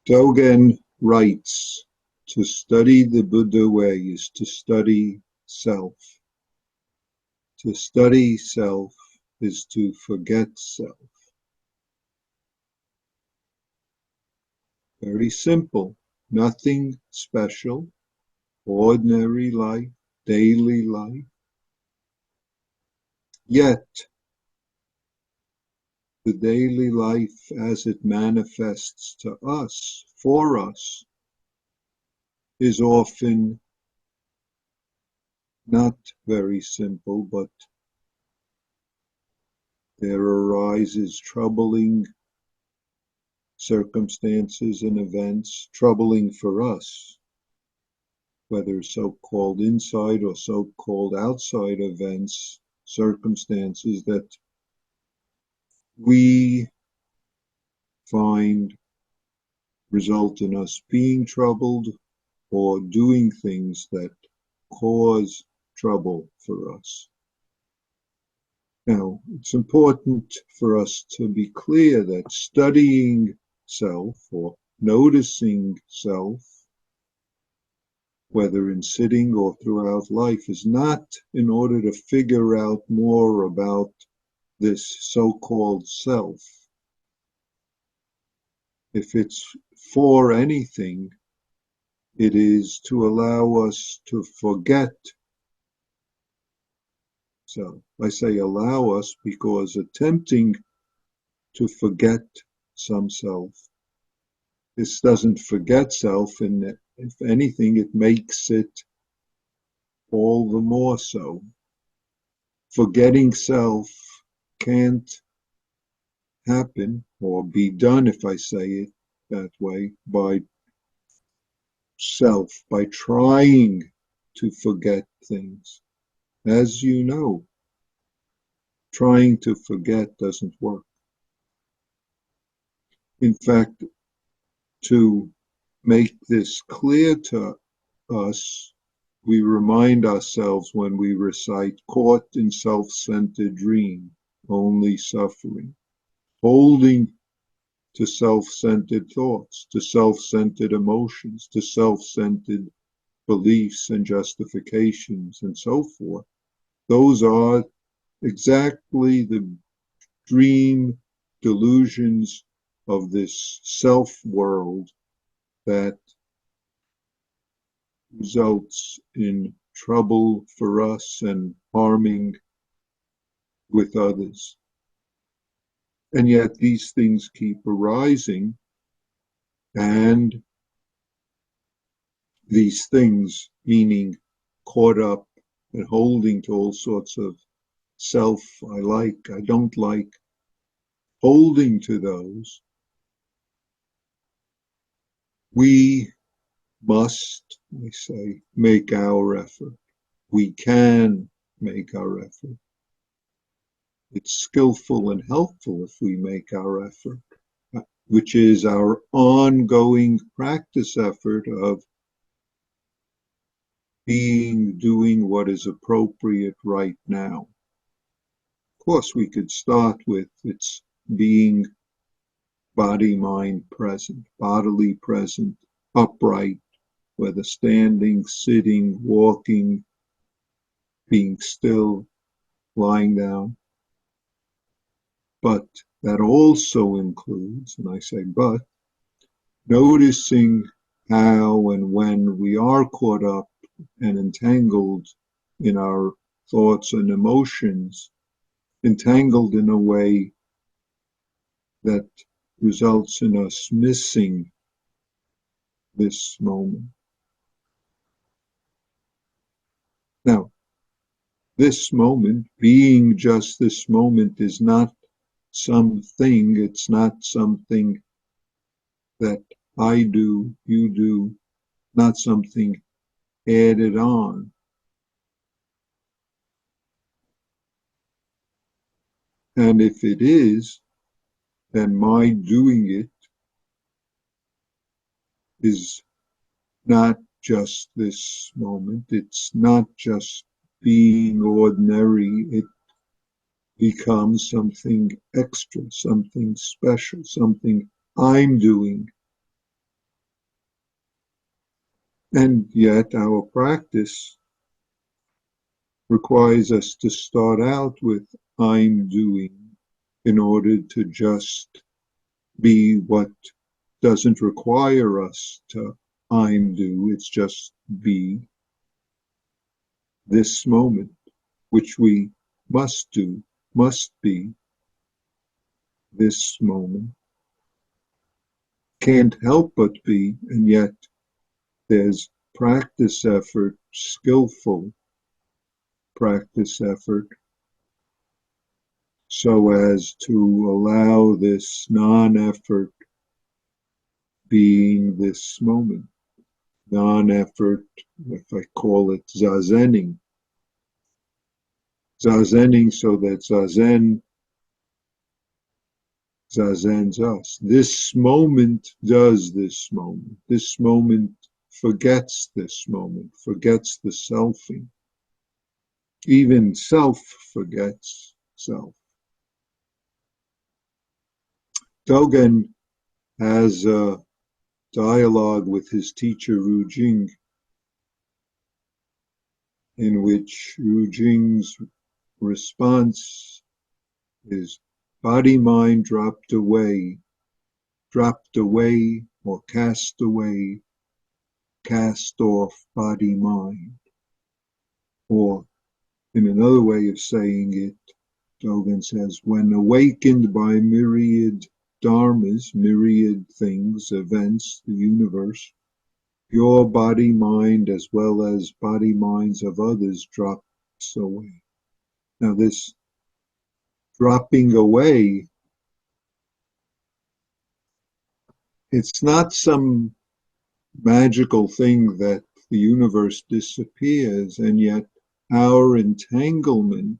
Dogen writes, to study the Buddha way is to study self. To study self is to forget self. Very simple, nothing special, ordinary life, daily life. Yet, the daily life as it manifests to us, for us, is often not very simple, but there arises troubling circumstances and events, troubling for us, whether so-called inside or so-called outside events, circumstances that we find result in us being troubled or doing things that cause trouble for us. Now, it's important for us to be clear that studying self or noticing self, whether in sitting or throughout life, is not in order to figure out more about this so-called self. If it's for anything, it is to allow us to forget self. I say allow us because attempting to forget some self, this doesn't forget self, and if anything, it makes it all the more so. Forgetting self can't happen or be done, if I say it that way, by self, by trying to forget things. As you know, trying to forget doesn't work. In fact, to make this clear to us, we remind ourselves when we recite, caught in self-centered dream, only suffering, holding to self-centered thoughts, to self-centered emotions, to self-centered beliefs and justifications and so forth. Those are exactly the dream delusions of this self-world that results in trouble for us and harming with others. And yet these things keep arising, and these things, meaning caught up and holding to all sorts of self, I like, I don't like, holding to those, we must, I say, make our effort. We can make our effort. It's skillful and helpful if we make our effort, which is our ongoing practice effort of doing what is appropriate right now. Of course, we could start with it's being body, mind present, bodily present, upright, whether standing, sitting, walking, being still, lying down. But that also includes, and I say but, noticing how and when we are caught up and entangled in our thoughts and emotions, entangled in a way that results in us missing this moment. Now, this moment, being just this moment, is not something, it's not something that I do, you do, not something added on. And if it is, then my doing it is not just this moment, it's not just being ordinary, it becomes something extra, something special, something I'm doing And yet our practice requires us to start out with I'm doing in order to just be what doesn't require us to I'm do. It's just be this moment, which we must do, must be this moment. Can't help but be, and yet there's practice effort, skillful practice effort, so as to allow this non-effort being this moment. Non-effort, if I call it zazening. Zazening so that zazen zazens us. This moment does this moment. This moment forgets this moment, forgets the selfing. Even self forgets self. Dogen has a dialogue with his teacher Ru Jing, in which Ru Jing's response is body-mind dropped away or cast away, cast off body-mind. Or in another way of saying it, Dogen says, when awakened by myriad dharmas, myriad things, events, the universe, your body mind as well as body minds of others drops away. Now this dropping away, it's not some magical thing that the universe disappears, and yet our entanglement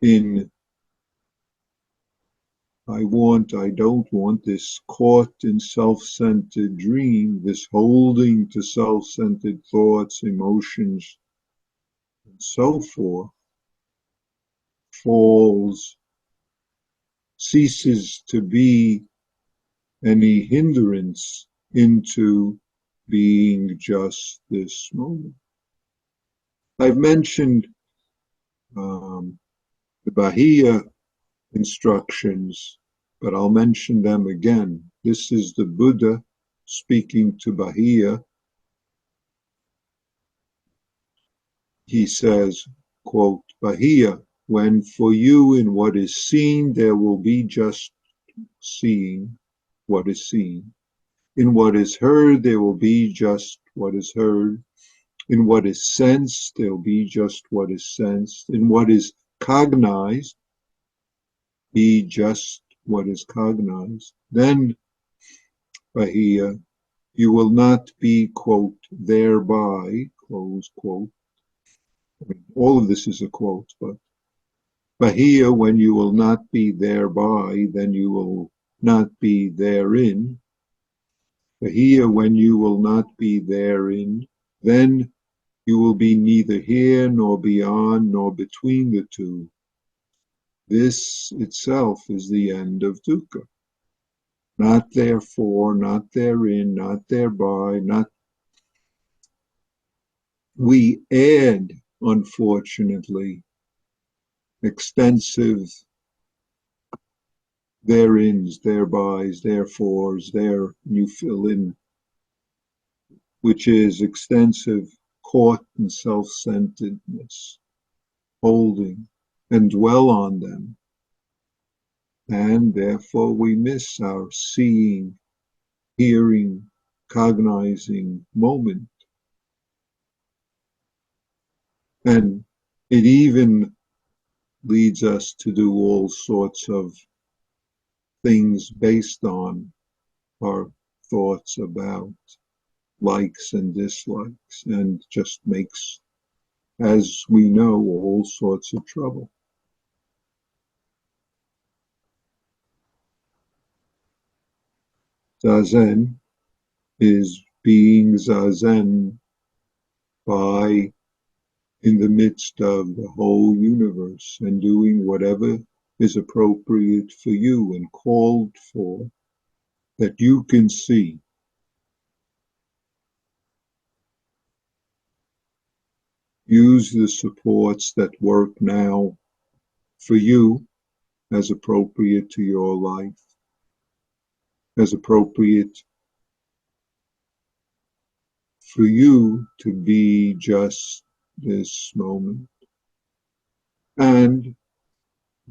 in I want, I don't want, this caught in self-centered dream, this holding to self-centered thoughts, emotions, and so forth, falls, ceases to be any hindrance into being just this moment. I've mentioned the Bahiya instructions, but I'll mention them again. This is the Buddha speaking to Bahiya. He says, quote, Bahiya, when for you in what is seen there will be just seeing what is seen. In what is heard there will be just what is heard. In what is sensed there will be just what is sensed. In what is cognized, be just what is cognized. Then, Bahiya, you will not be, quote, thereby, close quote. I mean, all of this is a quote, but Bahiya, when you will not be thereby, then you will not be therein. Bahiya, when you will not be therein, then you will be neither here nor beyond nor between the two. This itself is the end of dukkha. Not therefore, not therein, not thereby, not. We add, unfortunately, extensive thereins, therebys, therefores, there you fill in, which is extensive caught in self-centeredness, holding, and dwell on them. And therefore we miss our seeing, hearing, cognizing moment. And it even leads us to do all sorts of things based on our thoughts about likes and dislikes, and just makes, as we know, all sorts of trouble. Zazen is being Zazen by in the midst of the whole universe and doing whatever is appropriate for you and called for that you can see. Use the supports that work now for you as appropriate to your life, as appropriate for you to be just this moment. And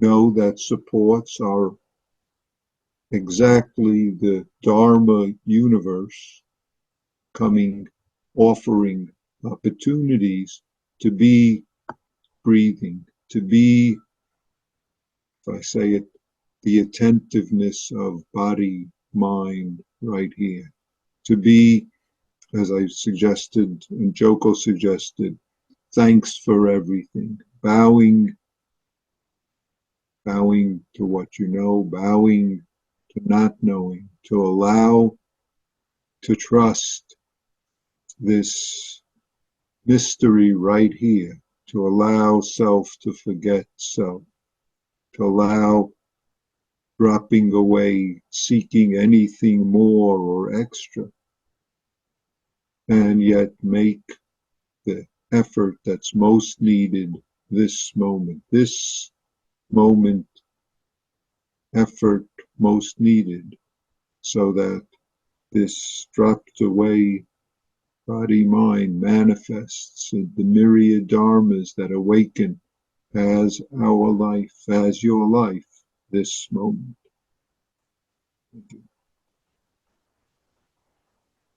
know that supports are exactly the Dharma universe coming, offering opportunities to be breathing, to be, if I say it, the attentiveness of body, mind right here, to be, as I suggested and Joko suggested, thanks for everything, bowing to what you know, bowing to not knowing, to allow, to trust this mystery right here, to allow self to forget self, to allow dropping away, seeking anything more or extra, and yet make the effort that's most needed this moment, effort most needed, so that this dropped away body mind manifests in the myriad dharmas that awaken as our life, as your life, this moment. Thank you.